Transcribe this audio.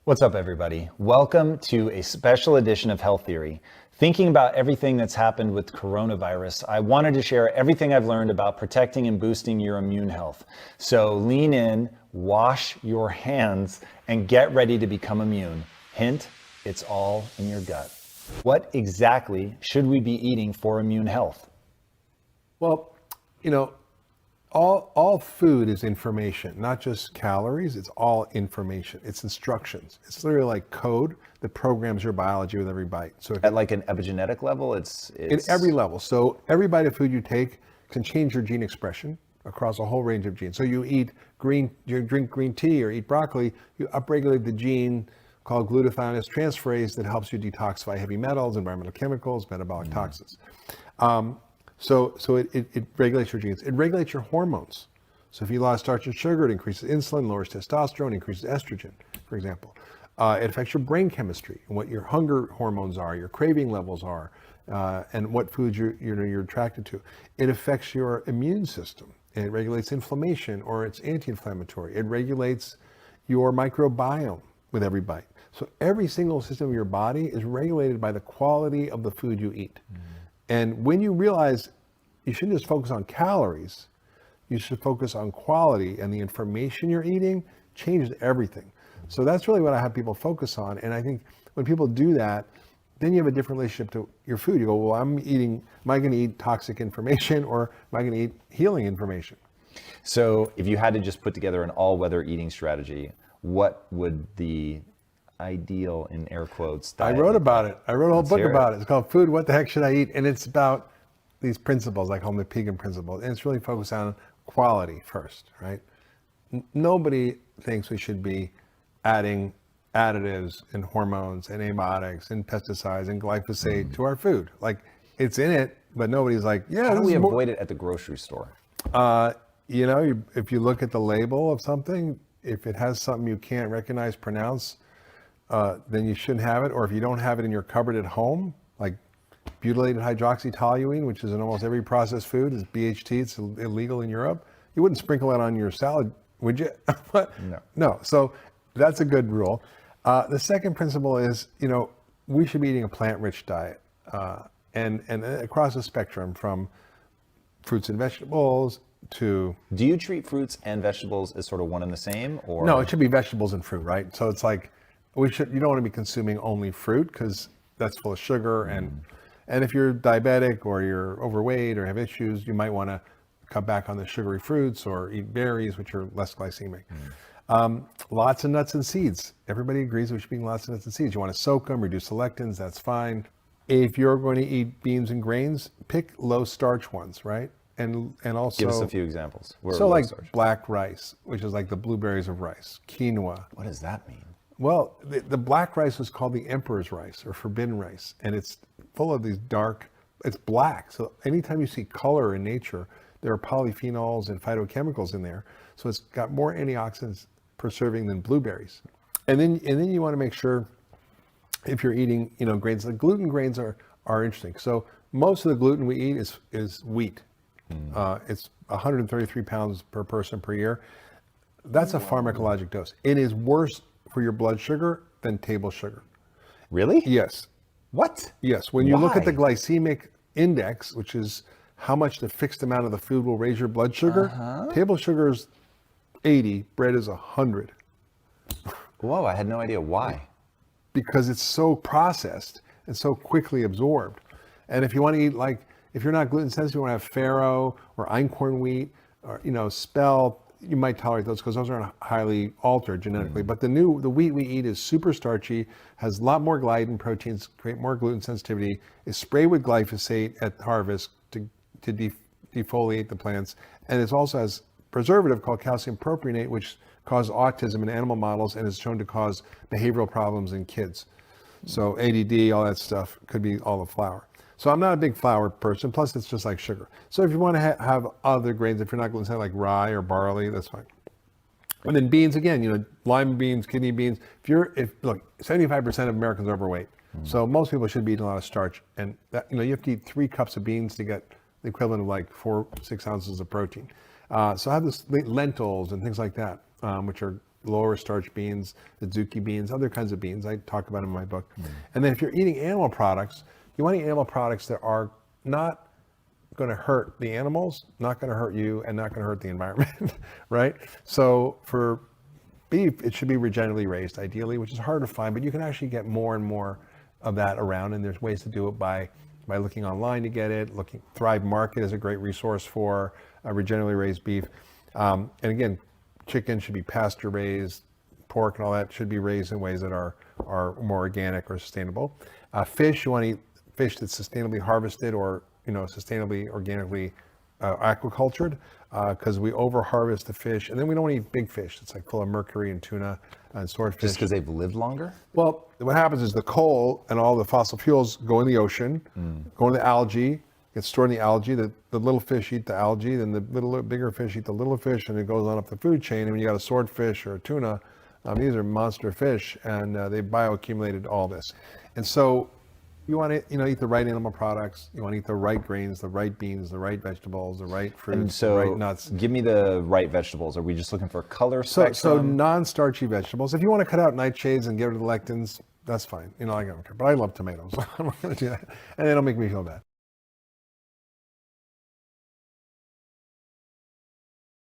What's up, everybody? Welcome to a special edition of Health Theory. Thinking about everything that's happened with coronavirus, I wanted to share everything I've learned about protecting and boosting your immune health. So lean in, wash your hands, and get ready to become immune. Hint, it's all in your gut. What exactly should we be eating for immune health? Well, all food is information, not just calories. It's all information. It's instructions. It's literally like code that programs your biology with every bite. So At like an epigenetic level, it's in every level. So every bite of food you take can change your gene expression across a whole range of genes. So you drink green tea or eat broccoli, you upregulate the gene called glutathione transferase that helps you detoxify heavy metals, environmental chemicals, metabolic toxins. So it regulates your genes. It regulates your hormones. So if you eat a lot of starch and sugar, it increases insulin, lowers testosterone, increases estrogen, for example. It affects your brain chemistry and what your hunger hormones are, your craving levels are, and what foods you're attracted to. It affects your immune system. And it regulates inflammation, or it's anti-inflammatory. It regulates your microbiome with every bite. So every single system of your body is regulated by the quality of the food you eat. And when you realize you shouldn't just focus on calories, you should focus on quality, and the information you're eating changes everything. So that's really what I have people focus on. And I think when people do that, then you have a different relationship to your food. You go, well, am I going to eat toxic information, or am I going to eat healing information? So if you had to just put together an all-weather eating strategy, what would the ideal, in air quotes, diet I wrote about it. I wrote a whole book about it. It's called Food, What the Heck Should I Eat? And it's about these principles, I call them the Pegan principles. And it's really focused on quality first, right? Nobody thinks we should be adding additives and hormones and antibiotics and pesticides and glyphosate to our food. Like, it's in it, but nobody's like, yeah. How do we avoid it at the grocery store? If you look at the label of something, if it has something you can't recognize, pronounce, then you shouldn't have it. Or if you don't have it in your cupboard at home, like butylated hydroxytoluene, which is in almost every processed food, is BHT. It's illegal in Europe. You wouldn't sprinkle it on your salad, would you? No. So that's a good rule. The second principle is, we should be eating a plant-rich diet, and across the spectrum, from fruits and vegetables to. Do you treat fruits and vegetables as sort of one and the same, or? No, it should be vegetables and fruit, right? So it's like, you don't want to be consuming only fruit, because that's full of sugar, and if you're diabetic or you're overweight or have issues, you might want to cut back on the sugary fruits or eat berries, which are less glycemic. Lots of nuts and seeds. Everybody agrees we should be eating lots of nuts and seeds. You want to soak them, reduce the lectins, that's fine. If you're going to eat beans and grains, pick low starch ones, right? And also give us a few examples. So like black rice, which is like the blueberries of rice, quinoa. What does that mean? Well, the black rice is called the emperor's rice, or forbidden rice, and it's full of these it's black. So anytime you see color in nature, there are polyphenols and phytochemicals in there. So it's got more antioxidants per serving than blueberries. And then you want to make sure, if you're eating, grains, like gluten grains are interesting. So most of the gluten we eat is wheat. It's 133 pounds per person per year. That's a pharmacologic dose. It is worse for your blood sugar than table sugar. Really? Yes. What? Yes. When you look at the glycemic index, which is how much the fixed amount of the food will raise your blood sugar, table sugar is 80, bread is 100. Whoa, I had no idea. Why? Because it's so processed and so quickly absorbed. And if you want to eat, if you're not gluten sensitive, you want to have farro or einkorn wheat or, spelt, you might tolerate those because those aren't highly altered genetically. But the wheat we eat is super starchy, has a lot more gliadin proteins, create more gluten sensitivity, is sprayed with glyphosate at harvest to defoliate the plants. And it also has preservative called calcium propionate, which causes autism in animal models and is shown to cause behavioral problems in kids. So ADD, all that stuff, could be all the flour. So I'm not a big flour person, plus it's just like sugar. So if you want to have other grains, if you're not gluten sensitive, like rye or barley, that's fine. And then beans, again, lima beans, kidney beans. Look, 75% of Americans are overweight. So most people should be eating a lot of starch. And that, you have to eat 3 cups of beans to get the equivalent of like 4-6 ounces of protein. So I have this lentils and things like that, which are lower starch beans, the zucchini beans, other kinds of beans. I talk about them in my book. And then if you're eating animal products, you want to eat animal products that are not going to hurt the animals, not going to hurt you, and not going to hurt the environment, right? So for beef, it should be regeneratively raised ideally, which is hard to find, but you can actually get more and more of that around, and there's ways to do it by looking online to get it. Thrive Market is a great resource for regeneratively raised beef. And again, chicken should be pasture raised, pork and all that should be raised in ways that are more organic or sustainable. Fish, you want to eat fish that's sustainably harvested or sustainably, organically aquacultured, because we over harvest the fish, and then we don't eat big fish. It's like full of mercury and tuna and swordfish. Just because they've lived longer? Well, what happens is the coal and all the fossil fuels go in the ocean, go in the algae, get stored in the algae. The little fish eat the algae, then the bigger fish eat the little fish, and it goes on up the food chain. And when you got a swordfish or a tuna, these are monster fish, and they bioaccumulated all this. And so you want to eat the right animal products. You want to eat the right grains, the right beans, the right vegetables, the right fruits, the right nuts. Give me the right vegetables. Are we just looking for color spectrum? So non-starchy vegetables. If you want to cut out nightshades and get rid of the lectins, that's fine. I don't care. But I love tomatoes. I'm not going to do that. And it'll make me feel bad.